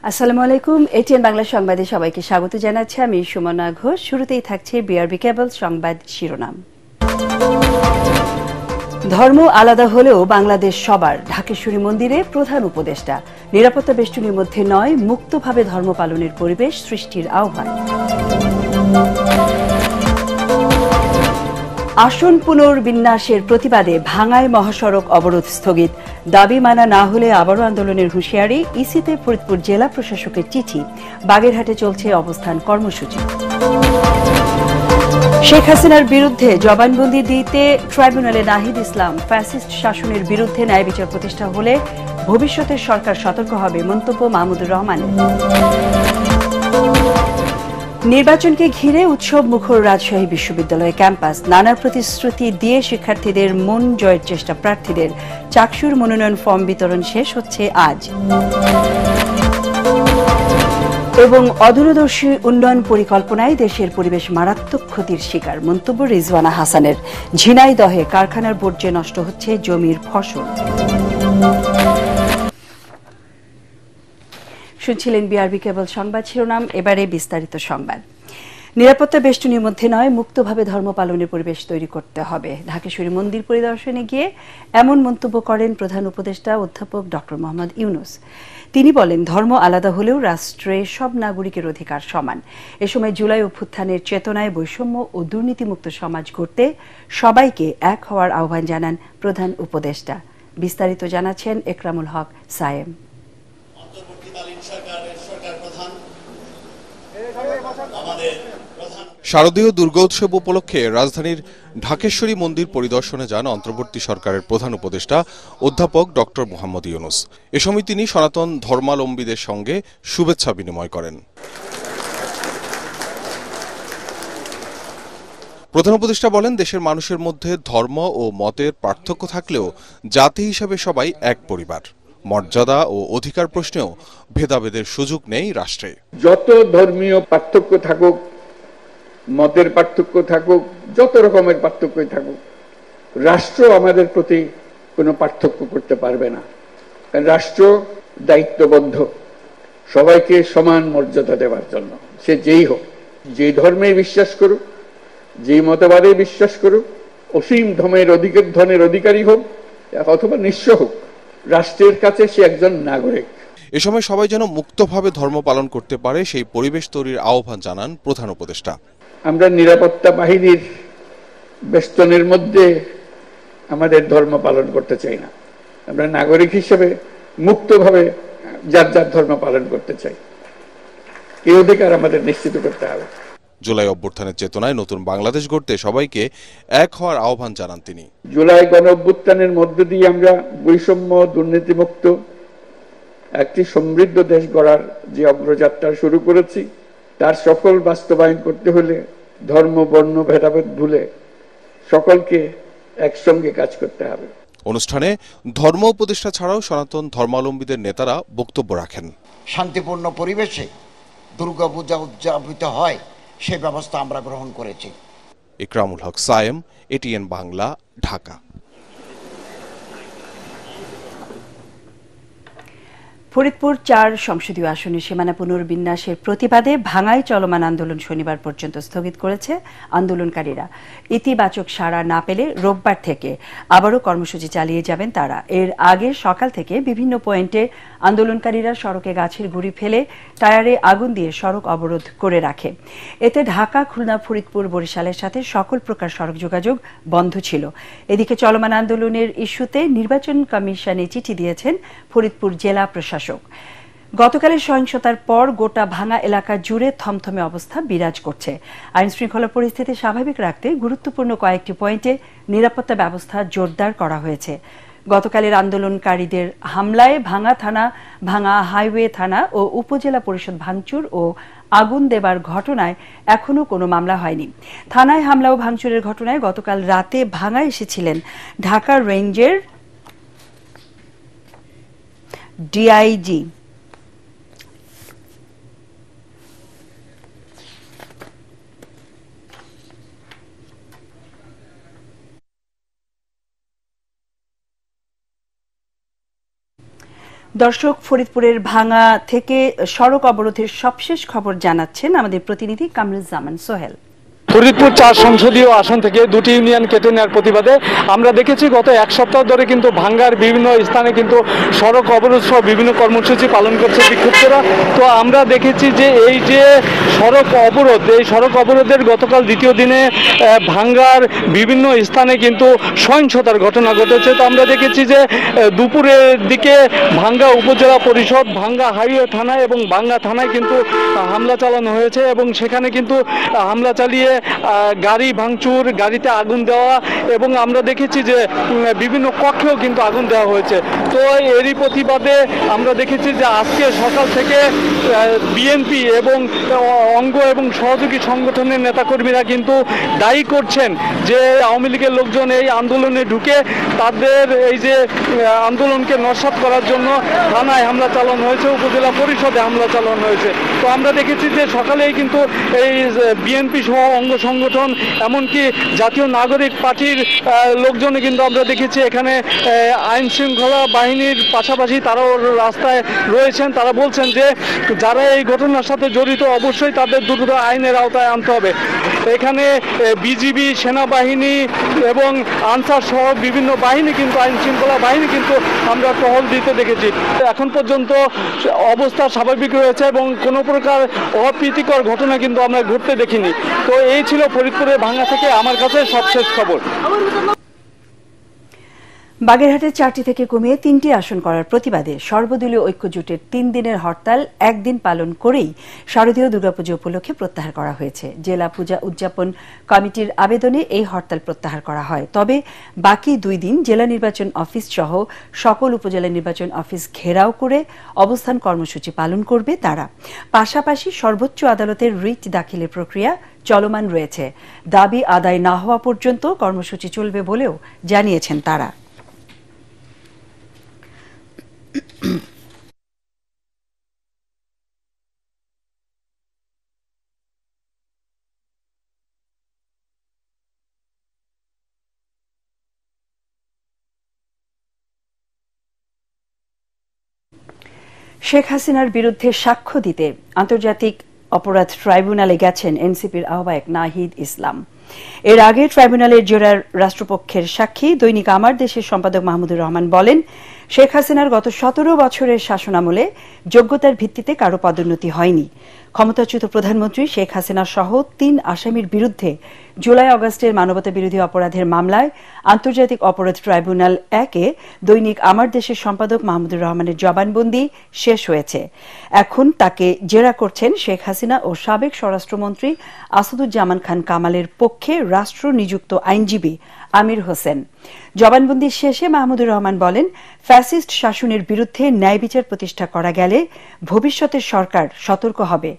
আসসালামু আলাইকুম। এটিএন বাংলা সংবাদে সবাইকে স্বাগত জানাচ্ছি। আমি সুমনা ঘোষ। শুরুতেই থাকছে বিআরবি কেবল সংবাদ শিরোনাম। ধর্ম আলাদা হলেও বাংলাদেশ সবার, ঢাকেশ্বরী মন্দিরে প্রধান উপদেষ্টা। নিরাপত্তা বেষ্টনীর মধ্যে নয়, মুক্তভাবে ধর্ম পালনের পরিবেশ সৃষ্টির আহ্বান। আসন পুনর্বিন্যাসের প্রতিবাদে ভাঙায় মহাসড়ক অবরোধ স্থগিত। দাবি মানা না হলে আবারও আন্দোলনের হুঁশিয়ারি। ইসিতে ফরিদপুর জেলা প্রশাসকের চিঠি। বাগেরহাটে চলছে অবস্থান কর্মসূচি। শেখ হাসিনার বিরুদ্ধে জবানবন্দি দিতে ট্রাইব্যুনালে নাহিদ ইসলাম। ফ্যাসিস্ট শাসনের বিরুদ্ধে ন্যায় বিচার প্রতিষ্ঠা হলে ভবিষ্যতের সরকার সতর্ক হবে, মন্তব্য মাহমুদুর রহমানের। নির্বাচনকে ঘিরে উৎসব মুখর রাজশাহী বিশ্ববিদ্যালয় ক্যাম্পাস। নানা প্রতিশ্রুতি দিয়ে শিক্ষার্থীদের মন জয়ের চেষ্টা প্রার্থীদের। চাকসুর মনোনয়ন ফর্ম বিতরণ শেষ হচ্ছে আজ। এবং অদূরদর্শী উন্নয়ন পরিকল্পনায় দেশের পরিবেশ মারাত্মক ক্ষতির শিকার, মন্তব্য রিজওয়ানা হাসানের। ঝিনাইদহে কারখানার বর্জ্যে নষ্ট হচ্ছে জমির ফসল। শুনছিলেন বিআরবি কেবল সংবাদ শিরোনাম। এবারে বিস্তারিত সংবাদ। নিরাপত্তা বেষ্টনীর মধ্যে নয়, মুক্তভাবে ধর্ম পালনের পরিবেশ তৈরি করতে হবে। ঢাকেশ্বরী মন্দির পরিদর্শনে গিয়ে এমন মন্তব্য করেন প্রধান উপদেষ্টা অধ্যাপক ডক্টর মোহাম্মদ ইউনূস। তিনি বলেন, ধর্ম আলাদা হলেও রাষ্ট্রে সব নাগরিকের অধিকার সমান। এ সময় জুলাই অভ্যুত্থানের চেতনায় বৈষম্য ও দুর্নীতিমুক্ত সমাজ গড়তে সবাইকে এক হওয়ার আহ্বান জানান প্রধান উপদেষ্টা। বিস্তারিত জানাচ্ছেন একরামুল হক সায়েম। শারদীয় দুর্গোৎসব উপলক্ষে রাজধানীর ঢাকেশ্বরী মন্দির পরিদর্শনে যান অন্তর্বর্তী সরকারের প্রধান উপদেষ্টা অধ্যাপক ডক্টর মোহাম্মদ ইউনূস। এ সময় তিনি সনাতন ধর্মাবলম্বীদের সঙ্গে শুভেচ্ছা বিনিময় করেন। প্রধান উপদেষ্টা বলেন, দেশের মানুষের মধ্যে ধর্ম ও মতের পার্থক্য থাকলেও জাতি হিসাবে সবাই এক পরিবার। মর্যাদা ও অধিকার প্রশ্নেও ভেদাভেদের সুযোগ নেই রাষ্ট্রে। যত ধর্মীয় পার্থক্য থাকুক, মতের পার্থক্য থাকুক, যত রকমের পার্থক্যই থাকুক, রাষ্ট্র আমাদের প্রতি কোনো পার্থক্য করতে পারবে না। কারণ রাষ্ট্র দায়িত্ববদ্ধ সবাইকে সমান মর্যাদা দেওয়ার জন্য। সে যেই হোক, যে ধর্মে বিশ্বাস করুক, যে মতবাদে বিশ্বাস করুক, অসীম ধনের অধিকারী হোক অথবা নিঃস্ব হোক, রাষ্ট্রের কাছে সে একজন নাগরিক। এ সময় সবাই যেন মুক্তভাবে ধর্ম পালন করতে পারে সেই পরিবেশ তৈরির আহ্বান জানান প্রধান উপদেষ্টা। আমরা নিরাপত্তা বাহিনীর বেষ্টনের মধ্যে আমাদের ধর্ম পালন করতে চাই না। আমরা নাগরিক হিসেবে মুক্তভাবে যার যার ধর্ম পালন করতে চাই। এই অধিকার আমাদের নিশ্চিত করতে হবে। জুলাই অভ্যুত্থানের চেতনায় নতুন বাংলাদেশ গড়তে সবাইকে এক হওয়ার আহ্বান জানান তিনি। জুলাই গণ অভ্যুত্থানের মধ্য দিয়ে আমরা বৈষম্য দুর্নীতিমুক্ত একটি সমৃদ্ধ দেশ গড়ার যে অগ্রযাত্রা শুরু করেছি, তার সফল বাস্তবায়ন করতে হলে ধর্ম বর্ণ ভেদাভেদ ভুলে সকলকে একসঙ্গে কাজ করতে হবে। অনুষ্ঠানে ধর্ম উপদেষ্টা ছাড়াও সনাতন ধর্মাবলম্বীদের নেতারা বক্তব্য রাখেন। শান্তিপূর্ণ পরিবেশে দুর্গাপূজা উদযাপিত হয় সে ব্যবস্থা আমরা গ্রহণ করেছি। একরামুল হক সায়েম, এটিএন বাংলা, ঢাকা। ফরিদপুর ৪ সংসদীয় আসনে সীমানা পুনর্বিন্যাসের প্রতিবাদে ভাঙায় চলমান আন্দোলন শনিবার পর্যন্ত স্থগিত করেছে আন্দোলনকারীরা। ইতিবাচক সাড়া না পেলে রোববার থেকে আবারও কর্মসূচি চালিয়ে যাবেন তারা। এর আগে সকাল থেকে বিভিন্ন পয়েন্টে আন্দোলনকারীরা সড়কে গাছের গুঁড়ি ফেলে টায়ারে আগুন দিয়ে সড়ক অবরোধ করে রাখে। এতে ঢাকা, খুলনা, ফরিদপুর, বরিশালের সাথে সকল প্রকার সড়ক যোগাযোগ বন্ধ ছিল। এদিকে চলমান আন্দোলনের ইস্যুতে নির্বাচন কমিশনে চিঠি দিয়েছেন ফরিদপুর জেলা প্রশাসক। গতকালের সহিংসতার পর গোটা ভাঙা এলাকা জুড়ে থমথমে অবস্থা বিরাজ করছে। আইন শৃঙ্খলা পরিস্থিতি স্বাভাবিক রাখতে গুরুত্বপূর্ণ কয়েকটি পয়েন্টে নিরাপত্তা ব্যবস্থা জোরদার করা হয়েছে। গতকালের আন্দোলনকারীদের হামলায় ভাঙা থানা, ভাঙা হাইওয়ে থানা ও উপজেলা পরিষদ ভাঙচুর ও আগুন দেবার ঘটনায় এখনও কোনো মামলা হয়নি। থানায় হামলা ও ভাঙচুরের ঘটনায় গতকাল রাতে ভাঙা এসেছিলেন ঢাকা রেঞ্জের ডিআইজি। দর্শক, ফরিদপুরের ভাঙা থেকে সড়ক অবরোধের সবশেষ খবর জানাচ্ছেন আমাদের প্রতিনিধি কামরুজ্জামান সোহেল। ফরিদপুর 4 সংসদীয় আসন থেকে 2টি ইউনিয়ন কেটে নেওয়ার প্রতিবাদে আমরা দেখেছি গত এক সপ্তাহ ধরে কিন্তু ভাঙ্গার বিভিন্ন স্থানে কিন্তু সড়ক অবরোধ সহ বিভিন্ন কর্মসূচি পালন করছে বিক্ষুব্ধরা। তো আমরা দেখেছি যে এই যে সড়ক অবরোধ, এই সড়ক অবরোধের গতকাল দ্বিতীয় দিনে ভাঙ্গার বিভিন্ন স্থানে কিন্তু সহিংসতার ঘটনা ঘটেছে। তো আমরা দেখেছি যে দুপুরের দিকে ভাঙ্গা উপজেলা পরিষদ, ভাঙ্গা হাইওয়ে থানায় এবং ভাঙ্গা থানায় কিন্তু হামলা চালানো হয়েছে এবং সেখানে কিন্তু হামলা চালিয়ে গাড়ি ভাঙচুর, গাড়িতে আগুন দেওয়া এবং আমরা দেখেছি যে বিভিন্ন কক্ষেও কিন্তু আগুন দেওয়া হয়েছে। তো এরই প্রতিবাদে আমরা দেখেছি যে আজকে সকাল থেকে বিএনপি এবং অঙ্গ এবং সহযোগী সংগঠনের নেতাকর্মীরা কিন্তু দায়ী করছেন যে আওয়ামী লীগের লোকজন এই আন্দোলনে ঢুকে তাদের এই যে আন্দোলনকে নস্যাৎ করার জন্য থানায় হামলা চালানো হয়েছে, উপজেলা পরিষদে হামলা চালানো হয়েছে। তো আমরা দেখেছি যে সকালেই কিন্তু এই বিএনপি সহ অঙ্গ সংগঠন, এমনকি জাতীয় নাগরিক পার্টির লোকজনে কিন্তু আমরা দেখেছি এখানে আইন শৃঙ্খলা বাহিনীর পাশাপাশি তারাও রাস্তায় রয়েছেন। তারা বলছেন যে যারা এই ঘটনার সাথে জড়িত অবশ্যই তাদের দ্রুত আইনের আওতায় আনতে হবে। এখানে বিজিবি, সেনাবাহিনী এবং আনসার সহ বিভিন্ন বাহিনী কিন্তু, আইন শৃঙ্খলা বাহিনী কিন্তু আমরা টহল দিতে দেখেছি। এখন পর্যন্ত অবস্থা স্বাভাবিক রয়েছে এবং কোনো প্রকার অপ্রীতিকর ঘটনা কিন্তু আমরা ঘটতে দেখিনি। তো এই ছিল ফরিদপুরের ভাঙ্গা থেকে আমার কাছে সবশেষ খবর। বাগেরহাটের 4টি থেকে কমিয়ে 3টি আসন করার প্রতিবাদে সর্বদলীয় ঐক্যজোটের 3 দিনের হরতাল একদিন পালন করেই শারদীয় দুর্গাপুজো উপলক্ষে প্রত্যাহার করা হয়েছে। জেলা পূজা উদযাপন কমিটির আবেদনে এই হরতাল প্রত্যাহার করা হয়। তবে বাকি 2 দিন জেলা নির্বাচন অফিস সহ সকল উপজেলা নির্বাচন অফিস ঘেরাও করে অবস্থান কর্মসূচি পালন করবে তারা। পাশাপাশি সর্বোচ্চ আদালতের রিট দাখিলের প্রক্রিয়া চলমান রয়েছে। দাবি আদায় না হওয়া পর্যন্ত কর্মসূচি চলবে বলেও জানিয়েছেন তারা। শেখ হাসিনার বিরুদ্ধে সাক্ষ্য দিতে আন্তর্জাতিক অপরাধ ট্রাইব্যুনালে গেছেন এনসিপির আহ্বায়ক নাহিদ ইসলাম। এর আগে ট্রাইব্যুনালের জেরার রাষ্ট্রপক্ষের সাক্ষী দৈনিক আমার দেশের সম্পাদক মাহমুদুর রহমান বলেন, শেখ হাসিনার গত 17 বছরের শাসনামলে যোগ্যতার ভিত্তিতে কারো পদোন্নতি হয়নি। ক্ষমতাচ্যুত প্রধানমন্ত্রী শেখ হাসিনা সহ 3 আসামির বিরুদ্ধে জুলাই আগস্টের মানবতা বিরোধী অপরাধের মামলায় আন্তর্জাতিক অপরাধ ট্রাইব্যুনাল 1-এ দৈনিক আমার দেশের সম্পাদক মাহমুদুর রহমানের জবানবন্দি শেষ হয়েছে। এখন তাকে জেরা করছেন শেখ হাসিনা ও সাবেক স্বরাষ্ট্রমন্ত্রী আসাদুজ্জামান খান কামালের পক্ষে রাষ্ট্র নিযুক্ত আইনজীবী আমির হোসেন। জবানবন্দি শেষে মাহমুদুর রহমান বলেন, ফ্যাসিস্ট শাসনের বিরুদ্ধে ন্যায় বিচার প্রতিষ্ঠা করা গেলে ভবিষ্যতের সরকার সতর্ক হবে।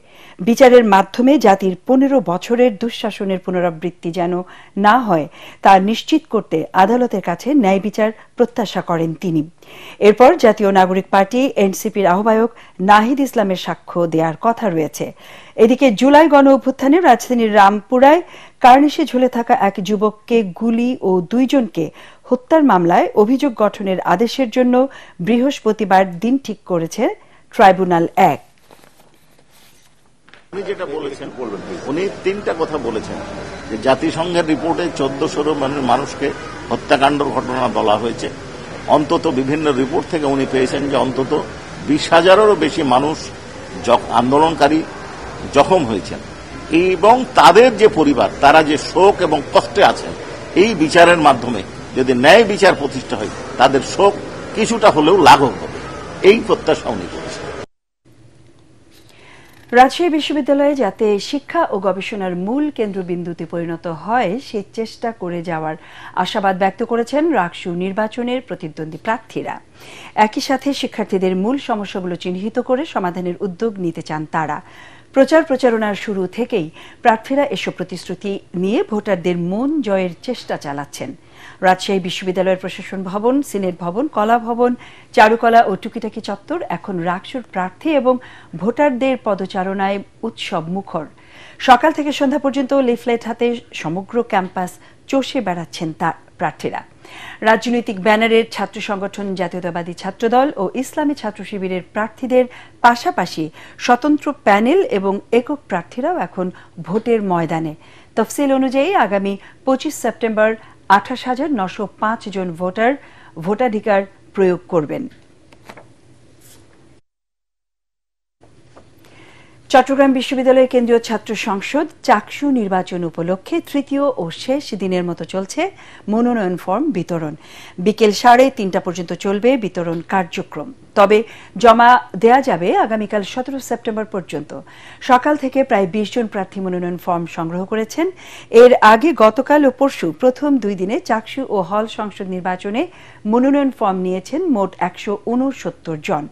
বিচারের মাধ্যমে জাতির 15 বছরের দুঃশাসনের পুনরাবৃত্তি যেন না হয় তা নিশ্চিত করতে আদালতের কাছে ন্যায় বিচার প্রত্যাশা করেন তিনি। এরপর জাতীয় নাগরিক পার্টি এনসিপির আহ্বায়ক নাহিদ ইসলামের সাক্ষ্য দেওয়ার কথা রয়েছে। এদিকে জুলাই গণ অভ্যুত্থানে রাজধানীর রামপুরায় কার্নিশে ঝুলে থাকা এক যুবককে গুলি ও 2 জনকে হত্যার মামলায় অভিযোগ গঠনের আদেশের জন্য বৃহস্পতিবার দিন ঠিক করেছে ট্রাইব্যুনাল 1। উনি যেটা বলেছেন, উনি 3টা কথা বলেছেন যে জাতিসংঘের রিপোর্টে 1400 মানুষকে হত্যাকাণ্ডের ঘটনা বলা হয়েছে। অন্তত বিভিন্ন রিপোর্ট থেকে উনি পেয়েছেন যে অন্তত 20,000-এরও বেশি মানুষ আন্দোলনকারী জখম হয়েছেন এবং তাদের যে পরিবার, তারা যে শোক এবং কষ্টে আছেন, এই বিচারের মাধ্যমে যদি ন্যায় বিচার প্রতিষ্ঠা হয় তাদের শোক কিছুটা হলেও লাঘব হবে, এই প্রত্যাশা উনি করেছেন। রাজশাহী বিশ্ববিদ্যালয়ে যাতে শিক্ষা ও গবেষণার মূল কেন্দ্রবিন্দুতে পরিণত হয় সে চেষ্টা করে যাওয়ার আশাবাদ ব্যক্ত করেছেন রাকসু নির্বাচনের প্রতিদ্বন্দ্বী প্রার্থীরা। একই সাথে শিক্ষার্থীদের মূল সমস্যাগুলো চিহ্নিত করে সমাধানের উদ্যোগ নিতে চান তারা। প্রচারণার শুরু থেকেই প্রার্থীরা এসব প্রতিশ্রুতি নিয়ে ভোটারদের মন জয়ের চেষ্টা চালাচ্ছেন। রাজশাহী বিশ্ববিদ্যালয়ের প্রশাসন ভবন, সিনেট ভবন, কলা ভবন, চারুকলা ও টুকিটাকি চত্বর এখন রাকসুর প্রার্থী এবং ভোটারদের পদচারণায় উৎসব মুখর। সকাল থেকে সন্ধ্যা পর্যন্ত লিফলেট হাতে সমগ্র ক্যাম্পাস চষে বেড়াচ্ছেন প্রার্থীরা। রাজনৈতিক ব্যানারের ছাত্র সংগঠন জাতীয়তাবাদী ছাত্রদল ও ইসলামী ছাত্র শিবিরের প্রার্থীদের পাশাপাশি স্বতন্ত্র প্যানেল এবং একক প্রার্থীরাও এখন ভোটের ময়দানে। তফসিল অনুযায়ী আগামী 25 সেপ্টেম্বর 28,905 জন ভোটার ভোটাধিকার প্রয়োগ করবেন। চট্টগ্রাম বিশ্ববিদ্যালয় কেন্দ্রীয় ছাত্র সংসদ চাকসু নির্বাচন উপলক্ষে তৃতীয় ও শেষ দিনের মতো চলছে মনোনয়ন ফর্ম বিতরণ। বিকেল 3:30 পর্যন্ত চলবে বিতরণ কার্যক্রম। তবে জমা দেয়া যাবে আগামীকাল 17 সেপ্টেম্বর পর্যন্ত। সকাল থেকে প্রায় 20 জন প্রার্থী মনোনয়ন ফর্ম সংগ্রহ করেছেন। এর আগে গতকাল ও পরশু প্রথম 2 দিনে চাকসু ও হল সংসদ নির্বাচনে মনোনয়ন ফর্ম নিয়েছেন মোট 169 জন।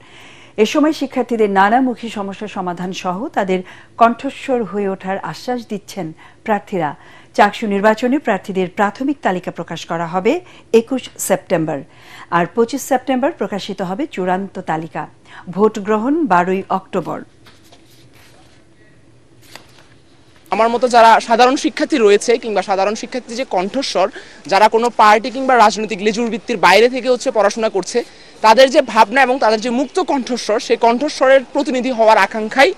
এ সময় শিক্ষার্থীদের নানামুখী সমস্যার সমাধান সহ তাদের কণ্ঠস্বর হয়ে ওঠার আশ্বাস দিচ্ছেন প্রার্থীরা। চাকসু নির্বাচনে প্রার্থীদের প্রাথমিক তালিকা প্রকাশ করা হবে 21 সেপ্টেম্বর, আর 25 সেপ্টেম্বর প্রকাশিত হবে চূড়ান্ত তালিকা। ভোট গ্রহণ 12 অক্টোবর। আমার মতো যারা সাধারণ শিক্ষার্থী রয়েছে কিংবা সাধারণ শিক্ষার্থী যে কণ্ঠস্বর, যারা কোনো পার্টি কিংবা রাজনৈতিক লেজুর ভিত্তির বাইরে থেকে পড়াশোনা করছে, তাদের যে ভাবনা এবং তাদের যে মুক্ত কণ্ঠস্বর, সেই কণ্ঠস্বরের প্রতিনিধি হওয়ার আকাঙ্ক্ষাই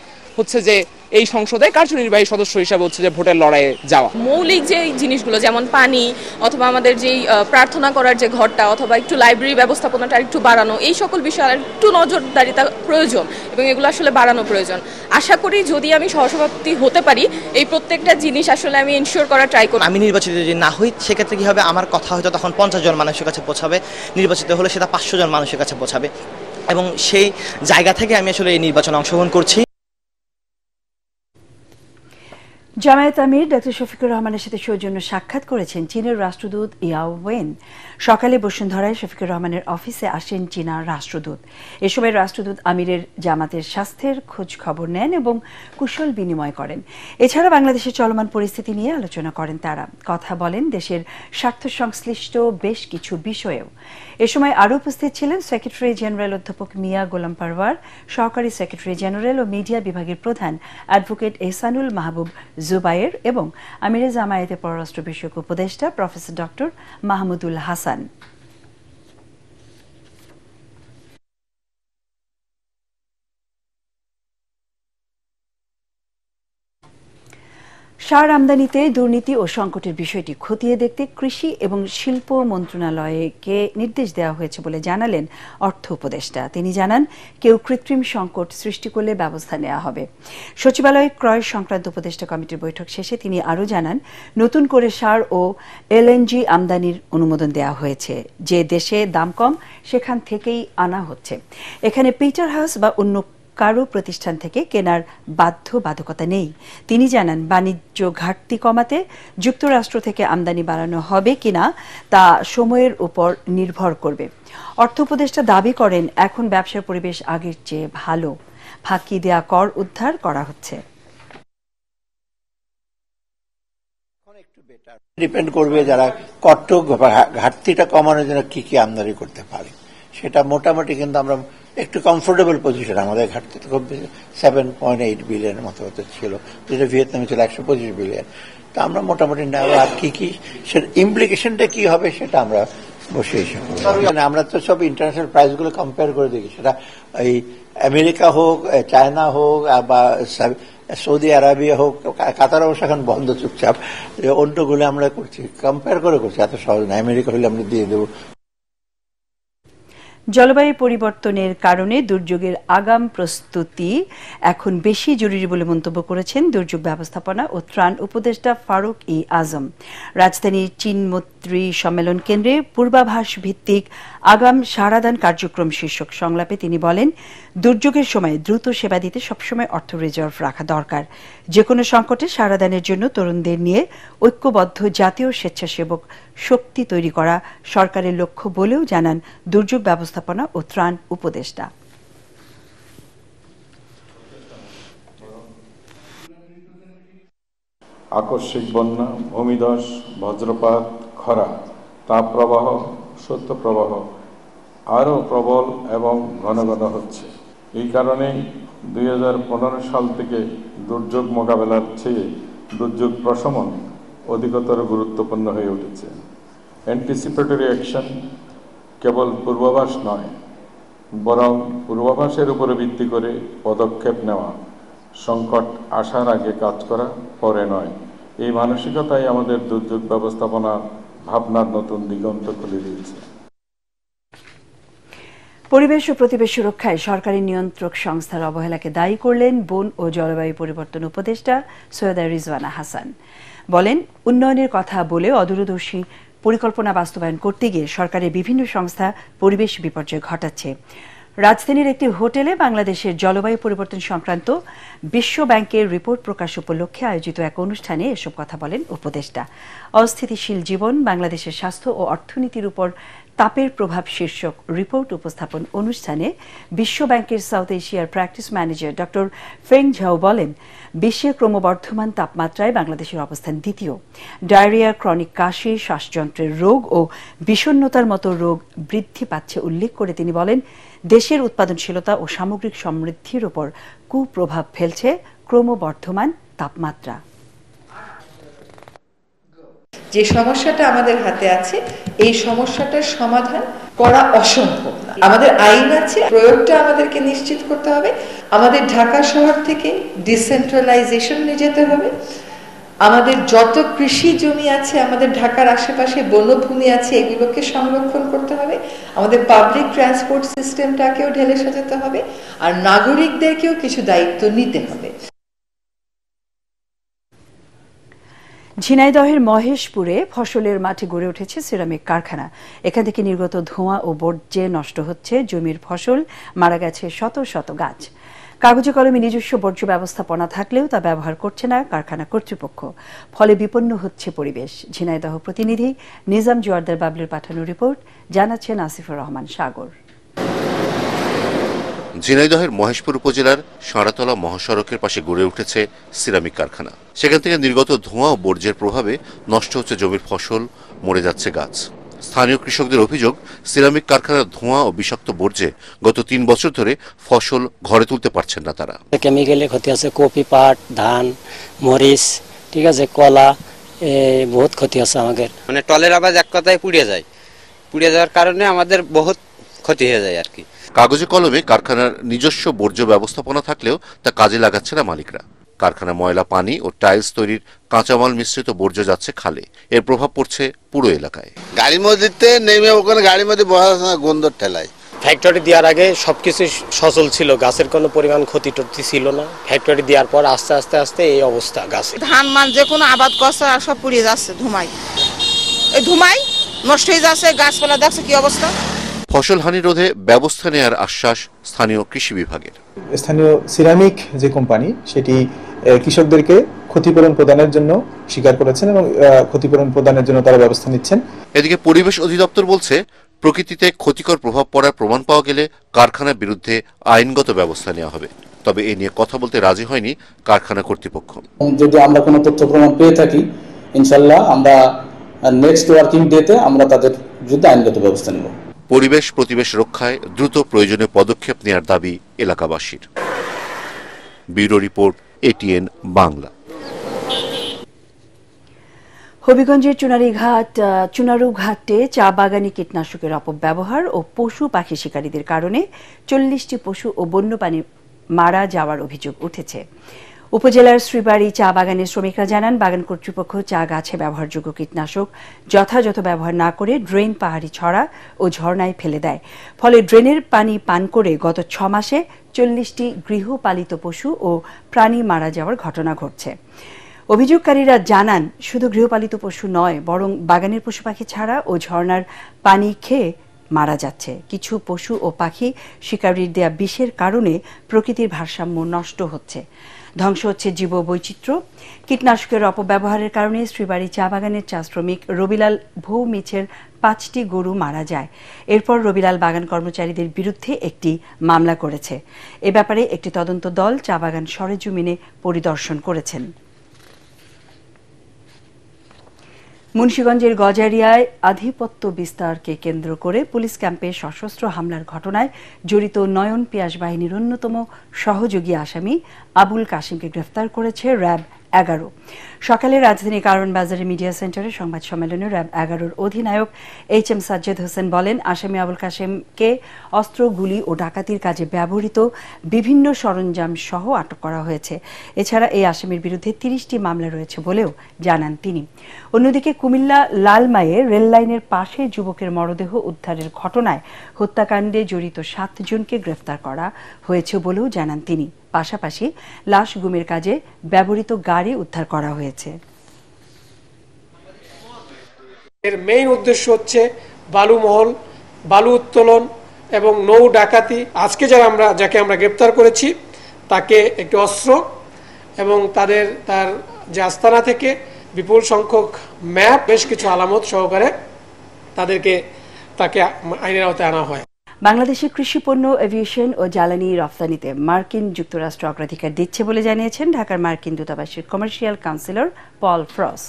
যে এই সংসদে কার্যনির্বাহী সদস্য হিসাবে যে ভোটের লড়াইয়ে যাওয়া। মৌলিক যে জিনিসগুলো যেমন পানি অথবা আমাদের যেই প্রার্থনা করার যে ঘরটা অথবা একটু লাইব্রেরি ব্যবস্থাপনাটা একটু বাড়ানো, এই সকল বিষয়ে একটু নজরদারিতা প্রয়োজন এবং এগুলো আসলে বাড়ানো প্রয়োজন। আশা করি যদি আমি সহসভাপতি হতে পারি, এই প্রত্যেকটা জিনিস আসলে আমি এনশিওর করার ট্রাই করব। আমি নির্বাচিত যদি না হই, সেক্ষেত্রে কি হবে, আমার কথা হয়তো তখন 50 জন মানুষের কাছে পৌঁছাবে, নির্বাচিত হলে সেটা 500 জন মানুষের কাছে পৌঁছাবে, এবং সেই জায়গা থেকে আমি আসলে এই নির্বাচনে অংশগ্রহণ করছি। জামায়াত আমির ডক্টর শফিকুর রহমানের সাথে সৌজন্য সাক্ষাৎ করেছেন চীনের রাষ্ট্রদূত ইয়াও ওয়েন। সকালে বসুন্ধরায় শফিকুর রহমানের অফিসে আসেন চীনা রাষ্ট্রদূত। এ সময় রাষ্ট্রদূত আমিরের জামাতের স্বাস্থ্যের খোঁজ খবর নেন এবং কুশল বিনিময় করেন। এছাড়া বাংলাদেশের চলমান পরিস্থিতি নিয়ে আলোচনা করেন তারা। কথা বলেন দেশের স্বার্থ সংশ্লিষ্ট বেশ কিছু বিষয়েও। এ সময় আরও উপস্থিত ছিলেন সেক্রেটারি জেনারেল অধ্যাপক মিয়া গোলাম পারওয়ার, সহকারী সেক্রেটারি জেনারেল ও মিডিয়া বিভাগের প্রধান অ্যাডভোকেট এহসানুল মাহবুব জুবায়ের এবং আমিরে জামায়াতের পররাষ্ট্র বিষয়ক উপদেষ্টা প্রফেসর ডক্টর মাহমুদুল হাসান। সার আমদানিতে দুর্নীতি ও সংকটের বিষয়টি খতিয়ে দেখতে কৃষি এবং শিল্প মন্ত্রণালয়কে নির্দেশ দেওয়া হয়েছে বলে জানালেন অর্থ উপদেষ্টা। তিনি জানান, কেউ কৃত্রিম সংকট সৃষ্টি করলে ব্যবস্থা নেওয়া হবে। সচিবালয় ক্রয় সংক্রান্ত উপদেষ্টা কমিটির বৈঠক শেষে তিনি আরও জানান, নতুন করে সার ও এলএনজি আমদানির অনুমোদন দেওয়া হয়েছে। যে দেশে দাম কম সেখান থেকেই আনা হচ্ছে। এখানে পিটার হাউস বা অন্য কারো প্রতিষ্ঠান থেকে কেনার বাধ্যবাধকতা নেই। তিনি জানান, বাণিজ্য ঘাটতি কমাতে যুক্তরাষ্ট্র থেকে আমদানি বাড়ানো হবে কিনা তা সময়ের উপর নির্ভর করবে। অর্থ উপদেষ্টা দাবি করেন, এখন ব্যবসার পরিবেশ আগের চেয়ে ভালো। ফাঁকি দেয়া কর উদ্ধার করা হচ্ছে। ডিপেন্ড করবে যারা কট্ট ঘাটতিটা কমানোর জন্য কি কি আমদানি করতে পারে, সেটা মোটামুটি কিন্তু আমরা একটু কমফোর্টেবল পজিশন। আমাদের ঘাটতি তো খুব 7.8 বিলিয়নের মতো ছিল, যেটা ভিয়েতনামে ছিল 125 বিলিয়ন। তা আমরা মোটামুটি নেব, আর কি কি সেটা ইমপ্লিকেশনটা কি হবে সেটা আমরা বসে হিসাব করব। আমরা তো সব ইন্টারন্যাশনাল প্রাইসগুলো কম্পেয়ার করে দেখি, সেটা এই আমেরিকা হোক, চায়না হোক, বা সৌদি আরবিয়া হোক, কাতার অবশ্য এখন বন্ধ চুপচাপ, অন্যগুলো আমরা করছি, কম্পেয়ার করে করছি, এত সহজ না। আমেরিকা হলে আমরা দিয়ে দেবো। জলবায়ু পরিবর্তনের কারণে দুর্যোগের আগাম প্রস্তুতি এখন বেশি জরুরি বলে মন্তব্য করেছেন দুর্যোগ ব্যবস্থাপনা ও ত্রাণ উপদেষ্টা ফারুক ই আজম। রাজধানীর চীনমৈত্রী সম্মেলন কেন্দ্রে পূর্বাভাস ভিত্তিক আগাম সারাদান কার্যক্রম শীর্ষক সংলাপে তিনি বলেন, দুর্যোগের সময় দ্রুত সেবা দিতে সবসময় অর্থ রিজার্ভ রাখা দরকার। যে কোনো সংকটে সারাদানের জন্য তরুণদের নিয়ে ঐক্যবদ্ধ জাতীয় স্বেচ্ছাসেবক শক্তি তৈরি করা সরকারের লক্ষ্য বলেও জানান দুর্যোগ ব্যবস্থাপনা ও ত্রাণ উপদেষ্টা। আকস্মিক বন্যা, ভূমিধস, বজ্রপাত, খরা, তাপপ্রবাহ, শৈত্যপ্রবাহ আরও প্রবল এবং ঘন ঘন হচ্ছে। এই কারণেই 2015 সাল থেকে দুর্যোগ মোকাবেলার চেয়ে দুর্যোগ প্রশমন অধিকতর গুরুত্বপূর্ণ হয়ে উঠেছে। অ্যান্টিসিপেটরি অ্যাকশন কেবল পূর্বাভাস নয়, বরং পূর্বাভাসের উপরে ভিত্তি করে পদক্ষেপ নেওয়া, সংকট আসার আগে কাজ করা, পরে নয়। এই মানসিকতাই আমাদের দুর্যোগ ব্যবস্থাপনা ভাবনার নতুন দিগন্ত খুলে দিয়েছে। পরিবেশ ও প্রতিবেশ সুরক্ষায় সরকারি নিয়ন্ত্রক সংস্থার অবহেলাকে দায়ী করলেন বন ও জলবায়ু পরিবর্তন উপদেষ্টা সৈয়দা রিজওয়ানা হাসান। বলেন, উন্নয়নের কথা বলে অদূরদর্শী পরিকল্পনা বাস্তবায়ন করতে গিয়ে সরকারের বিভিন্ন সংস্থা পরিবেশ বিপর্যয় ঘটাচ্ছে। রাজধানীর একটি হোটেলে বাংলাদেশের জলবায়ু পরিবর্তন সংক্রান্ত বিশ্ব ব্যাংকের রিপোর্ট প্রকাশ উপলক্ষে আয়োজিত এক অনুষ্ঠানে এসব কথা বলেন উপদেষ্টা। অস্থিতিশীল জীবন, বাংলাদেশের স্বাস্থ্য ও অর্থনীতির উপর তাপের প্রভাব শীর্ষক রিপোর্ট উপস্থাপন অনুষ্ঠানে বিশ্ব ব্যাংকের সাউথ এশিয়ার প্র্যাকটিস ম্যানেজার ডক্টর ফেং ঝাও বলেন, বিশ্বে ক্রমবর্ধমান তাপমাত্রায় বাংলাদেশের অবস্থান দ্বিতীয়। ডায়রিয়া, ক্রনিক কাশি, শ্বাসযন্ত্রের রোগ ও বিষণ্ণতার মতো রোগ বৃদ্ধি পাচ্ছে উল্লেখ করে তিনি বলেন, দেশের উৎপাদনশীলতা ও সামগ্রিক সমৃদ্ধির উপর কুপ্রভাব ফেলছে ক্রমবর্ধমান তাপমাত্রা। যে সমস্যাটা আমাদের হাতে আছে, এই সমস্যাটার সমাধান করা অসম্ভব না। আমাদের আইন আছে, প্রয়োগটা আমাদেরকে নিশ্চিত করতে হবে। আমাদের ঢাকা শহর থেকে ডিসেন্ট্রালাইজেশন নিয়ে যেতে হবে। আমাদের যত কৃষি জমি আছে, আমাদের ঢাকার আশেপাশে বনভূমি আছে, এগুলোকে সংরক্ষণ করতে হবে। আমাদের পাবলিক ট্রান্সপোর্ট সিস্টেমটাকেও ঢেলে সাজাতে হবে, আর নাগরিকদেরকেও কিছু দায়িত্ব নিতে হবে। ঝিনাইদহের মহেশপুরে ফসলের মাঠে গড়ে উঠেছে সিরামিক কারখানা। এখান থেকে নির্গত ধোঁয়া ও বর্জ্যে নষ্ট হচ্ছে জমির ফসল, মারা গেছে শত শত গাছ। কাগজে কলমে নিজস্ব বর্জ্য ব্যবস্থাপনা থাকলেও তা ব্যবহার করছে না কারখানা কর্তৃপক্ষ, ফলে বিপন্ন হচ্ছে পরিবেশ। ঝিনাইদহ প্রতিনিধি নিজাম জোয়ারদার বাবলুর পাঠানো রিপোর্ট, জানাচ্ছেন আসিফুর রহমান সাগর। ঝিনাইদহের মহেশপুর উপজেলার সাঁড়াতলা মহাসড়কের পাশে গড়ে উঠেছে সিরামিক কারখানা। সেখান থেকে নির্গত ধোঁয়া ও বর্জ্যের প্রভাবে নষ্ট হচ্ছে জমির ফসল, মরে যাচ্ছে গাছ। স্থানীয় কৃষকদের অভিযোগ, সিরামিক কারখানার ধোঁয়া ও বিষাক্ত বর্জ্যে গত 3 বছর ধরে ফসল ঘরে তুলতে পারছেন না তারা। কেমিক্যালে ক্ষতি আছে, কপি, পাট, ধান, মরিচ, ঠিক আছে, কলা, বহুত ক্ষতি আছে আমাদের। মানে টলের আবাজ এক কথায় পুড়ে যায়, পুড়ে যাওয়ার কারণে আমাদের বহুত ক্ষতি হয়ে যায় আর কি। কাগজে কলমে কারখানার নিজস্ব বর্জ্য ব্যবস্থাপনা থাকলেও তা কাজে লাগাচ্ছে না মালিকরা। কারখানা ময়লা পানি ও টাইলস তৈরির কাঁচামাল মিশ্রিত বর্জ্য যাচ্ছে খালে। এর প্রভাব পড়ছে পুরো এলাকায়। গাড়ির মধ্যে নেমে ওখানে গাড়ির মধ্যে বসা গন্ধ ঠেলায়। ফ্যাক্টরি দেওয়ার আগে সবকিছু সচল ছিল, গাছের কোনো পরিমাণ ক্ষতি টতি ছিল না। ফ্যাক্টরি দেওয়ার পর আস্তে আস্তে আস্তে এই অবস্থা। গাছে ধান মান যে কোনো আবাদ করছে আর সব পুড়িয়ে যাচ্ছে ধুমাই, এই ধুমাই নষ্ট হয়ে যাচ্ছে। গাছপালা দেখছে কি অবস্থা। ফসল হানি রোধে ব্যবস্থা নেওয়ার আশ্বাস স্থানীয় কৃষি বিভাগের। স্থানীয় সিরামিক যে কোম্পানি, সেটি কৃষকদেরকে ক্ষতিপূরণ প্রদানের জন্য স্বীকার করেছেন এবং ক্ষতিপূরণ প্রদানের জন্য তারা ব্যবস্থা নিচ্ছেন। এদিকে পরিবেশ অধিদপ্তর বলছে, প্রকৃতিতে ক্ষতিকর প্রভাব পড়ার প্রমাণ পাওয়া গেলে কারখানার বিরুদ্ধে আইনগত ব্যবস্থা নেওয়া হবে। তবে এ নিয়ে কথা বলতে রাজি হয়নি কারখানা কর্তৃপক্ষ। যদি আমরা কোনো তথ্য প্রমাণ পেয়ে থাকি, ইনশাল্লাহ আমরা নেক্সট ওয়ার্কিং ডেতে আমরা তাদের বিরুদ্ধে আইনগত ব্যবস্থা নেব। পরিবেশ প্রতিবেশ রক্ষায় দ্রুত প্রয়োজনীয় পদক্ষেপ নেওয়ার দাবি এলাকাবাসীর। Bureau report, ATN Bangla. হবিগঞ্জের চুনারুঘাটে চা বাগানে কীটনাশকের অপব্যবহার ও পশু পাখি শিকারীদের কারণে 40টি পশু ও বন্যপ্রাণী মারা যাওয়ার অভিযোগ উঠেছে। উপজেলার শ্রীবাড়ি চা বাগানের শ্রমিকরা জানান, বাগান কর্তৃপক্ষ চা গাছে ব্যবহারযোগ্য কীটনাশক যথাযথ ব্যবহার না করে ড্রেন, পাহাড়ি ছড়া ও ঝর্ণায় ফেলে দেয়। ফলে ড্রেনের পানি পান করে গত 6 মাসে 40টি গৃহপালিত পশু ও প্রাণী মারা যাওয়ার ঘটনা ঘটছে। অভিযোগকারীরা জানান, শুধু গৃহপালিত পশু নয়, বরং বাগানের পশু পাখি ছাড়া ও ঝর্ণার পানি খেয়ে মারা যাচ্ছে। কিছু পশু ও পাখি শিকারীর দেয়া বিষের কারণে প্রকৃতির ভারসাম্য নষ্ট হচ্ছে, ধ্বংস হচ্ছে জীববৈচিত্র্য। কীটনাশকের অপব্যবহারের কারণে শ্রীবাড়ি চা বাগানের চা শ্রমিক রবিলাল ভৌমিছের 5টি গরু মারা যায়। এরপর রবিলাল বাগান কর্মচারীদের বিরুদ্ধে একটি মামলা করেছে। এ ব্যাপারে একটি তদন্ত দল চা বাগান সরেজমিনে পরিদর্শন করেছেন। মুন্সিগঞ্জের গজারিয়ায় আধিপত্য বিস্তারকে কেন্দ্র করে পুলিশ ক্যাম্পে সশস্ত্র হামলার ঘটনায় জড়িত নয়ন পিয়াস বাহিনীর অন্যতম সহযোগী আসামি আবুল কাসিমকে গ্রেফতার করেছে র্যাব 11। সকালে রাজধানী কারণ বাজারে মিডিয়া সেন্টারে সংবাদ সম্মেলনে র্যাব 11-র অধিনায়ক HM সাজ্জাদ হোসেন বলেন, আসামি আবুল কাশেমকে অস্ত্র, গুলি ও ডাকাতির কাজে ব্যবহৃত বিভিন্ন সরঞ্জাম সহ আটক করা হয়েছে। এছাড়া এই আসামির বিরুদ্ধে 30টি মামলা রয়েছে বলেও জানান তিনি। অন্যদিকে কুমিল্লা লালমাইয়ে রেললাইনের পাশে যুবকের মরদেহ উদ্ধারের ঘটনায় হত্যাকাণ্ডে জড়িত 7 জনকে গ্রেফতার করা হয়েছে বলেও জানান তিনি। পাশাপাশি লাশ গুমের কাজে ব্যবহৃত গাড়ি উদ্ধার করা হয়েছে। এর মেইন উদ্দেশ্য হচ্ছে বালুমহল, বালু উত্তোলন এবং নৌ ডাকাতি। আজকে যাকে আমরা গ্রেপ্তার করেছি তাকে একটি অস্ত্র এবং তার যে আস্তানা থেকে বিপুল সংখ্যক ম্যাপ, বেশ কিছু আলামত সহকারে তাকে আইনের আওতায় আনা হয়। বাংলাদেশের কৃষি পণ্য, এভিয়েশন ও জ্বালানি রফতানিতে মার্কিন যুক্তরাষ্ট্র অগ্রাধিকার দিচ্ছে বলে জানিয়েছেন ঢাকার মার্কিন দূতাবাসের কমার্শিয়াল কাউন্সিলর পল ফ্রস।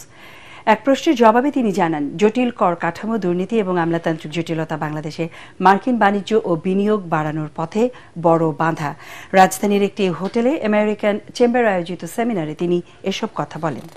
এক প্রশ্নের জবাবে তিনি জানান, জটিল কর কাঠামো, দুর্নীতি এবং আমলাতান্ত্রিক জটিলতা বাংলাদেশে মার্কিন বাণিজ্য ও বিনিয়োগ বাড়ানোর পথে বড় বাধা। রাজধানীর একটি হোটেলে আমেরিকান চেম্বার আয়োজিত সেমিনারে তিনি এসব কথা বলেন।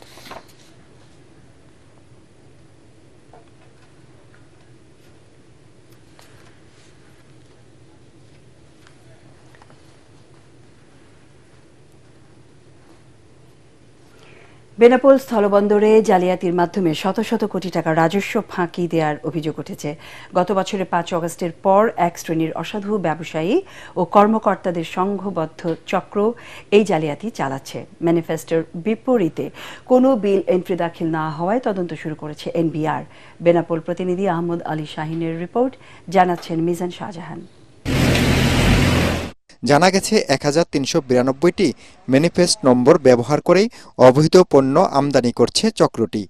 বেনাপোল স্থলবন্দরে জালিয়াতির মাধ্যমে শত শত কোটি টাকা রাজস্ব ফাঁকি দেওয়ার অভিযোগ উঠেছে। গত বছরের 5 অগস্টের পর এক শ্রেণীর অসাধু ব্যবসায়ী ও কর্মকর্তাদের সংঘবদ্ধ চক্র এই জালিয়াতি চালাচ্ছে। ম্যানিফেস্টোর বিপরীতে কোনো বিল এন্ট্রি দাখিল না হওয়ায় তদন্ত শুরু করেছে এনবিআর। বেনাপোল প্রতিনিধি আহমদ আলী শাহিনের রিপোর্ট, জানাচ্ছেন মিজান শাহজাহান। জানা গেছে 1392টি ম্যানিফেস্ট নম্বর ব্যবহার করে অবৈধ পণ্য আমদানি করছে চক্রটি।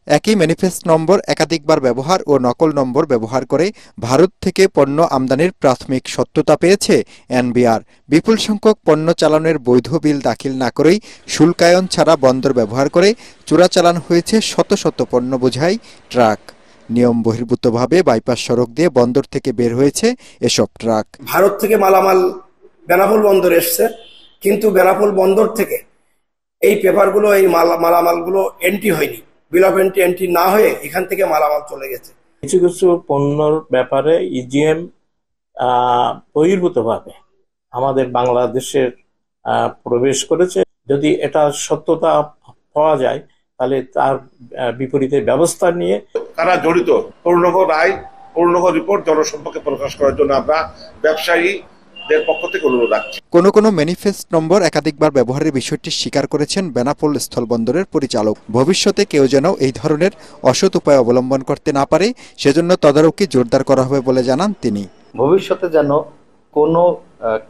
একই ম্যানিফেস্ট নম্বর একাধিকবার ব্যবহার ও নকল নম্বর ব্যবহার করে ভারত থেকে পণ্য আমদানির প্রাথমিক সত্যতা পেয়েছে এনবিআর। বিপুল সংখ্যক পণ্য চালানের বৈধ বিল দাখিল না করেই শুল্কায়ন ছাড়া বন্দর ব্যবহার করে চোরাচালান হয়েছে শত শত পণ্য বোঝাই ট্রাক। নিয়ম বহির্ভূতভাবে বাইপাস সড়ক দিয়ে বন্দর থেকে বের হয়েছে এসব ট্রাক। ভারত থেকে মালামাল বেনাপোল বন্দর এসছে, কিন্তু বেনাপোল বন্দর থেকে এই পেপারগুলো, এই মালামালগুলো এন্ট্রি হয়নি। বিল অফ এন্ট্রি না হয়ে এখান থেকে মালামাল চলে গেছে। কিছু কিছু পণ্যর ব্যাপারে ইজিএম বহির্ভূতভাবে আমাদের বাংলাদেশের প্রবেশ করেছে। যদি এটা সত্যতা পাওয়া যায় তাহলে তার বিপরীতে ব্যবস্থা নিয়ে তারা জড়িত পূর্ণাঙ্গ রায়, পূর্ণাঙ্গ রিপোর্ট জনসম্পর্কে প্রকাশ করার জন্য আমরা ব্যবসায়ী কোনো ম্যানিফেস্ট নম্বর একাধিকবার ব্যবহারের বিষয়টি স্বীকার করেছেন বেনাপোল স্থলবন্দরের পরিচালক। ভবিষ্যতে কেউ যেন এই ধরনের অসৎ উপায় অবলম্বন করতে না পারে, সেজন্য তদারকি জোরদার করা হবে বলে জানান তিনি। ভবিষ্যতে যেন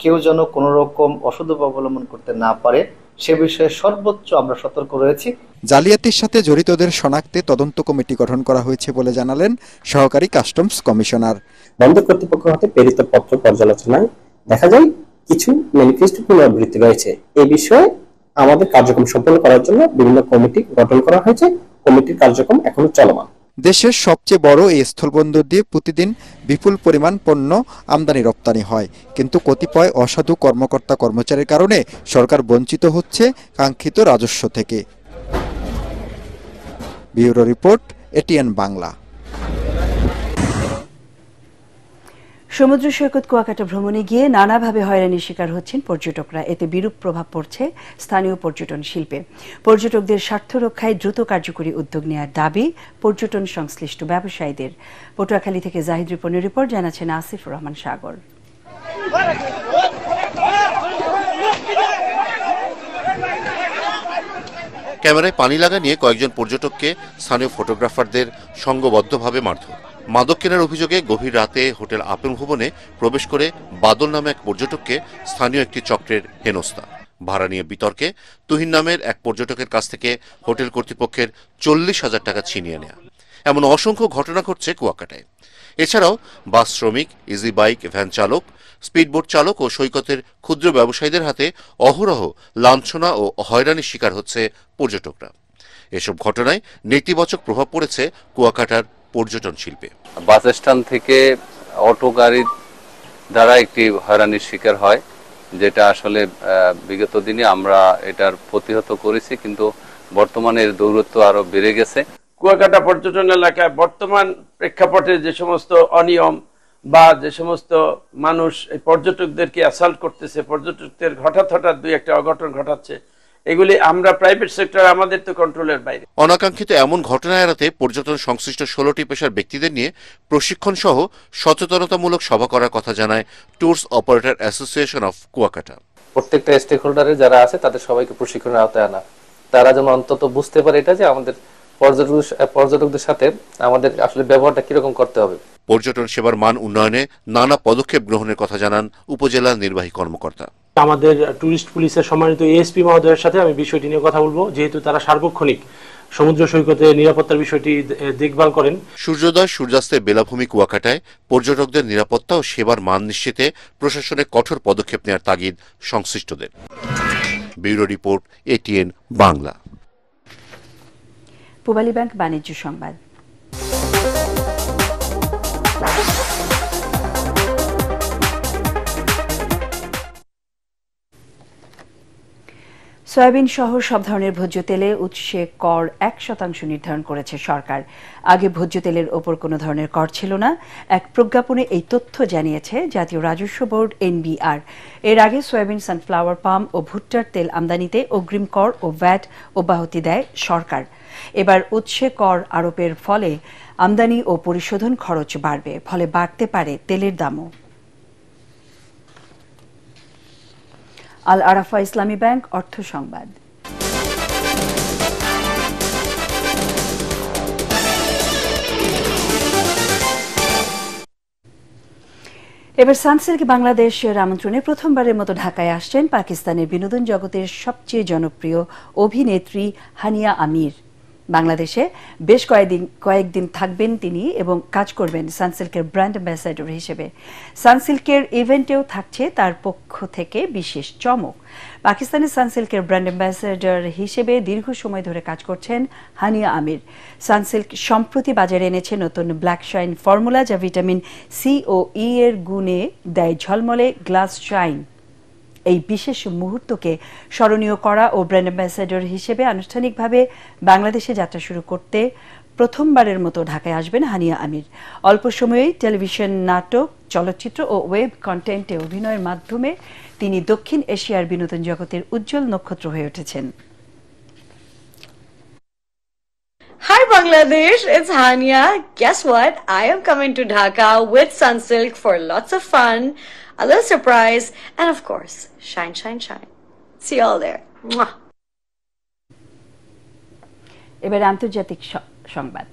কেউ কোনো রকম অসৎ উপায় অবলম্বন করতে না পারে সে বিষয়ে সর্বোচ্চ আমরা সতর্ক রয়েছি। জালিয়াতির সাথে জড়িতদের শনাক্তে তদন্ত কমিটি গঠন করা হয়েছে বলে জানালেন সহকারী কাস্টমস কমিশনার। বন্দর কর্তৃপক্ষ হাতে প্রেরিত পত্র পর্যালোচনায় দেখা যায় কিছু ম্যানিফেস্ট পুনরাবৃত্তি রয়েছে। এই বিষয়ে আমাদের কার্যক্রম সম্পন্ন করার জন্য বিভিন্ন কমিটি গঠন করা হয়েছে। কমিটির কার্যক্রম এখনো চলমান। দেশের সবচেয়ে বড় এই স্থলবন্দর দিয়ে প্রতিদিন বিপুল পরিমাণ পণ্য আমদানি রপ্তানি হয়, কিন্তু কতিপয় অসাধু কর্মকর্তা কর্মচারীর কারণে সরকার বঞ্চিত হচ্ছে কাঙ্ক্ষিত রাজস্ব থেকে। Bureau report, ATN Bangla. সমুদ্র সৈকত কুয়াকাটা ভ্রমণে গিয়ে নানাভাবে হয়রানির শিকার হচ্ছেন পর্যটকরা। এতে বিরূপ প্রভাব পড়ছে স্থানীয় পর্যটন শিল্পে। পর্যটকদের স্বার্থ রক্ষায় দ্রুত কার্যকরী উদ্যোগ নেওয়ার দাবি পর্যটন সংশ্লিষ্ট ব্যবসায়ীদের। পটুয়াখালী থেকে জাহিদ রিপনের রিপোর্ট, জানাচ্ছেন আসিফুর রহমান সাগর। ক্যামেরায় পানি লাগা নিয়ে কয়েকজন পর্যটককে স্থানীয় ফটোগ্রাফারদের সংঘবদ্ধভাবে মারধর। মাদক কেনার অভিযোগে গভীর রাতে হোটেল আপেল ভবনে প্রবেশ করে বাদল নামে এক পর্যটককে স্থানীয় একটি চক্রের হেনস্থা। ভাড়া নিয়ে বিতর্কে তুহিন নামের এক পর্যটকের কাছ থেকে হোটেল কর্তৃপক্ষের 40,000 টাকা ছিনিয়ে নেয়া। এমন অসংখ্য ঘটনা ঘটছে কুয়াকাটায়। এছাড়াও বাস শ্রমিক, ইজি বাইক, ভ্যান চালক, স্পিডবোট চালক ও সৈকতের ক্ষুদ্র ব্যবসায়ীদের হাতে অহরহ লাঞ্ছনা ও হয়রানির শিকার হচ্ছে পর্যটকরা। এসব ঘটনায় নেতিবাচক প্রভাব পড়েছে কুয়াকাটার পর্যটন শিল্পে। বাস স্ট্যান্ড থেকে অটো গাড়ির দ্বারা একটি হয়রানির শিকার হয়, যেটা আসলে বিগত দিনে আমরা এটার প্রতিহত করেছি, কিন্তু বর্তমানে এর দৌরত্ব আরো বেড়ে গেছে। কুয়াকাটা পর্যটন এলাকায় বর্তমান প্রেক্ষাপটে যে সমস্ত অনিয়ম বা যে সমস্ত মানুষ এই পর্যটকদেরকে অ্যাসাল্ট করতেছে, পর্যটকদের হঠাৎ দুই একটা অঘটন ঘটাচ্ছে, এগুলি আমরা প্রাইভেট সেক্টর আমাদের তো কন্ট্রোলের বাইরে। অনাকাঙ্ক্ষিত এমন ঘটনা এড়াতে পর্যটন সংশ্লিষ্ট 16টি পেশার ব্যক্তিদের নিয়ে প্রশিক্ষণ সহ সচেতনতামূলক সভা করার কথা জানায় tours operator association of Kuakata. প্রত্যেকটা স্টেক হোল্ডারে যারা আছে তাদের সবাইকে প্রশিক্ষণের আওতায় আনা, তারা যেন অন্তত বুঝতে পারে এটা যে আমাদের পর্যটকদের সাথে আমাদের আসলে ব্যবহারটা কিরকম করতে হবে। পর্যটন সেবার মান উন্নয়নে নানা পদক্ষেপ গ্রহণের কথা জানান উপজেলা নির্বাহী কর্মকর্তা। আমাদের টুরিস্ট পুলিশের সম্মানিত এএসপি মহোদয়ের সাথে আমি বিষয়টি নিয়ে কথা বলবো, যেহেতু তারা সার্বক্ষণিক সমুদ্র সৈকতে নিরাপত্তার বিষয়টি দেখভাল করেন। সূর্যোদয় সূর্যাস্তের বেলাভূমি কুয়াকাটায় পর্যটকদের নিরাপত্তা ও সেবার মান নিশ্চিতে প্রশাসনের কঠোর পদক্ষেপ নেওয়ার তাগিদ সংশ্লিষ্টদের। Bureau report, ATN Bangla. Pubali bank বাণিজ্য সংবাদ। সয়াবিন সহ সব ধরনের ভোজ্য তেলে উৎসে কর 1% নির্ধারণ করেছে সরকার। আগে ভোজ্য তেলের ওপর কোনো ধরনের কর ছিল না। এক প্রজ্ঞাপনে এই তথ্য জানিয়েছে জাতীয় রাজস্ব বোর্ড এনবিআর। এর আগে সয়াবিন, সানফ্লাওয়ার, পাম ও ভুট্টার তেল আমদানিতে অগ্রিম কর ও ভ্যাট অব্যাহতি দেয় সরকার। এবার উৎসে কর আরোপের ফলে আমদানি ও পরিশোধন খরচ বাড়বে, ফলে বাড়তে পারে তেলের দামও। আল আরাফা ইসলামী ব্যাংক অর্থ সংবাদ। এবার সানসিল্ক বাংলাদেশের আমন্ত্রণে প্রথমবারের মতো ঢাকায় আসছেন পাকিস্তানের বিনোদন জগতের সবচেয়ে জনপ্রিয় অভিনেত্রী হানিয়া আমির। বাংলাদেশে বেশ কয়েকদিন থাকবেন তিনি এবং কাজ করবেন সানসিল্কের ব্র্যান্ড অ্যাম্বাসেডর হিসেবে। সানসিল্কের ইভেন্টেও থাকছে তার পক্ষ থেকে বিশেষ চমক। পাকিস্তানের সানসিল্কের ব্র্যান্ড অ্যাম্বাসেডর হিসেবে দীর্ঘ সময় ধরে কাজ করছেন হানিয়া আমির। সানসিল্ক সম্প্রতি বাজারে এনেছে নতুন ব্ল্যাক শাইন ফর্মুলা, যা ভিটামিন সি ও ই এর গুণে দেয় ঝলমলে গ্লাস শাইন। এই বিশেষ মুহূর্তকে স্মরণীয় করা ও ব্র্যান্ড অ্যাম্বাসেডর হিসেবে আনুষ্ঠানিকভাবে বাংলাদেশে যাত্রা শুরু করতে প্রথমবারের মতো ঢাকায় আসবেন হানিয়া আমির। অল্প সময়েই টেলিভিশন, নাটক, চলচ্চিত্র ও ওয়েব কন্টেন্টে অভিনয়ের মাধ্যমে তিনি দক্ষিণ এশিয়ার বিনোদন জগতের উজ্জ্বল নক্ষত্র হয়ে উঠেছেন। Hi Bangladesh, it's Hania. Guess what? I am coming to Dhaka with Sunsilk for lots of fun, a little surprise, and of course, shine, shine, shine. See you all there. Mwah. এবার আন্তর্জাতিক সংবাদ।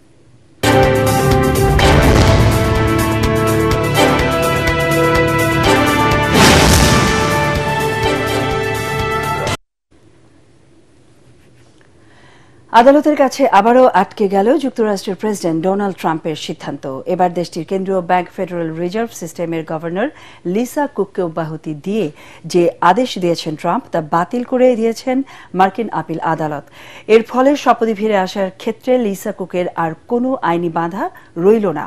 আদালতের কাছে আবারও আটকে গেল যুক্তরাষ্ট্রের president Donald ট্রাম্পের সিদ্ধান্ত। এবার দেশটির কেন্দ্রীয় ব্যাংক ফেডারেল রিজার্ভ সিস্টেমের গভর্নর লিসা কুককে অব্যাহতি দিয়ে যে আদেশ দিয়েছেন ট্রাম্প, তা বাতিল করে দিয়েছেন মার্কিন আপিল আদালত। এর ফলে শপথে ফিরে আসার ক্ষেত্রে লিসা কুকের আর কোনো আইনি বাধা রইল না।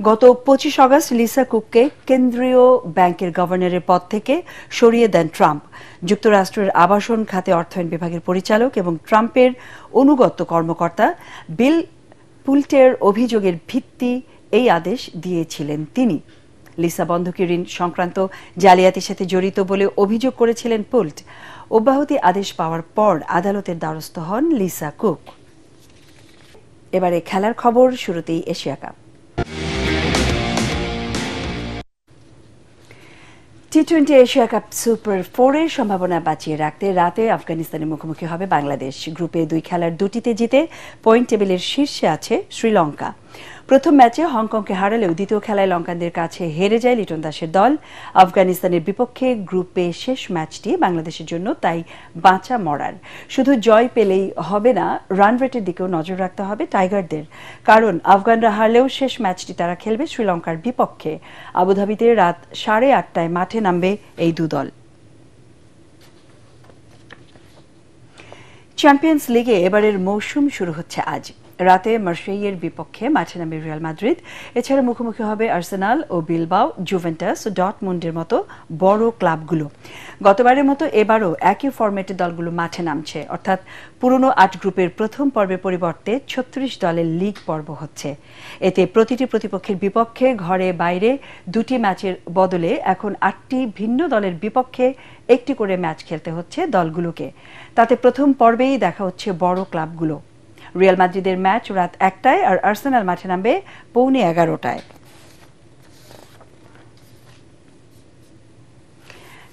গত 25 আগস্ট লিসা কুককে কেন্দ্রীয় ব্যাংকের গভর্নরের পদ থেকে সরিয়ে দেন ট্রাম্প। যুক্তরাষ্ট্রের আবাসন খাতে অর্থায়ন বিভাগের পরিচালক এবং ট্রাম্পের অনুগত কর্মকর্তা বিল পুল্টের অভিযোগের ভিত্তি এই আদেশ দিয়েছিলেন তিনি। লিসা বন্ধকি ঋণ সংক্রান্ত জালিয়াতির সাথে জড়িত বলে অভিযোগ করেছিলেন পুল্ট। অব্যাহতি আদেশ পাওয়ার পর আদালতের দ্বারস্থ হন লিসা কুক। এবারে খেলার খবর, শুরুতেই এশিয়া কাপ। টি-20 এশিয়া কাপ সুপার 4-এর সম্ভাবনা বাঁচিয়ে রাখতে রাতে আফগানিস্তানের মুখোমুখি হবে বাংলাদেশ। গ্রুপে 2 খেলার 2টিতে জিতে পয়েন্ট টেবিলের শীর্ষে আছে শ্রীলঙ্কা। প্রথম ম্যাচে হংকংকে হারালেও দ্বিতীয় খেলায় লঙ্কানদের কাছে হেরে যায় লিটন দাসের দল। আফগানিস্তানের বিপক্ষে গ্রুপে শেষ ম্যাচটি বাংলাদেশের জন্য তাই বাঁচা মরার। শুধু জয় পেলেই হবে না, রান রেটের দিকেও নজর রাখতে হবে টাইগারদের, কারণ আফগানরা হারলেও শেষ ম্যাচটি তারা খেলবে শ্রীলঙ্কার বিপক্ষে। আবুধাবিতে রাত 8:30টায় মাঠে নামবে এই দু দল। চ্যাম্পিয়ন্স লিগে এবারের মৌসুম শুরু হচ্ছে আজ। রাতে মার্সেইয়ের বিপক্ষে মাঠে নামবে রিয়াল মাদ্রিদ। এছাড়া মুখোমুখি হবে আর্সেনাল ও বিলবাও, জুভেন্টাস ও ডর্টমুন্ডের মতো বড় ক্লাবগুলো। গতবারের মতো এবারও একই ফরম্যাটে দলগুলো মাঠে নামছে, অর্থাৎ পুরনো 8 গ্রুপের প্রথম পর্বের পরিবর্তে 36 দলের লিগ পর্ব হচ্ছে। এতে প্রতিটি প্রতিপক্ষের বিপক্ষে ঘরে বাইরে 2টি ম্যাচের বদলে এখন 8টি ভিন্ন দলের বিপক্ষে একটি করে ম্যাচ খেলতে হচ্ছে দলগুলোকে। তাতে প্রথম পর্বেই দেখা হচ্ছে বড় ক্লাবগুলো। রিয়াল মাদ্রিদের ম্যাচ রাত 1টায় আর আর্সেনাল মাঠে নামবে 11:15টায়।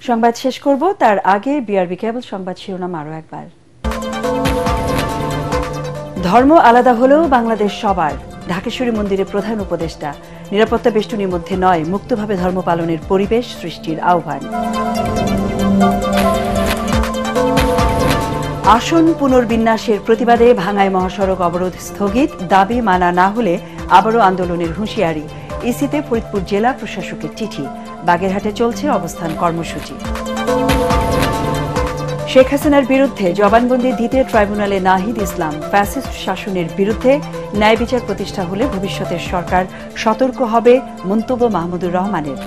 সংবাদ শেষ করব, তার আগে বিআরবি কেবল সংবাদ শিরোনাম আরও একবার। ধর্ম আলাদা হলেও বাংলাদেশ সবার, ঢাকেশ্বরী মন্দিরের প্রধান উপদেষ্টা। নিরাপত্তা বেষ্টনীর মধ্যে নয়, মুক্তভাবে ধর্ম পালনের পরিবেশ সৃষ্টির আহ্বান। আসন পুনর্বিন্যাসের প্রতিবাদে ভাঙায় মহাসড়ক অবরোধ স্থগিত, দাবি মানা না হলে আবারও আন্দোলনের হুঁশিয়ারি। ইসিতে ফরিদপুর জেলা প্রশাসকের চিঠি। বাগেরহাটে চলছে অবস্থান কর্মসূচি। শেখ হাসিনার বিরুদ্ধে জবানবন্দি দিতে ট্রাইব্যুনালে নাহিদ ইসলাম। ফ্যাসিস্ট শাসনের বিরুদ্ধে ন্যায় বিচার প্রতিষ্ঠা হলে ভবিষ্যতের সরকার সতর্ক হবে, মন্তব্য মাহমুদুর রহমানের।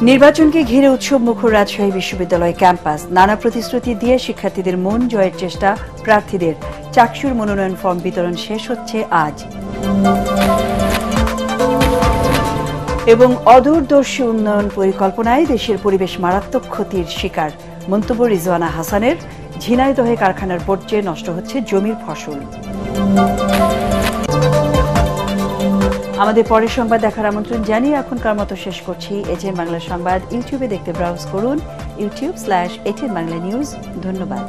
নির্বাচনকে ঘিরে উৎসব মুখর রাজশাহী বিশ্ববিদ্যালয় ক্যাম্পাস। নানা প্রতিশ্রুতি দিয়ে শিক্ষার্থীদের মন জয়ের চেষ্টা প্রার্থীদের। চাকসুর মনোনয়ন ফর্ম বিতরণ শেষ হচ্ছে আজ। এবং অদূরদর্শী উন্নয়ন পরিকল্পনায় দেশের পরিবেশ মারাত্মক ক্ষতির শিকার, মন্তব্য রিজওয়ানা হাসানের। ঝিনাইদহে কারখানার বর্জ্যে নষ্ট হচ্ছে জমির ফসল। আমাদের পরের সংবাদ দেখার আমন্ত্রণ জানিয়ে এখনকার মতো শেষ করছি। এটিএন বাংলা সংবাদ ইউটিউবে দেখতে ব্রাউজ করুন, youtube/ATN Bangla News। ধন্যবাদ।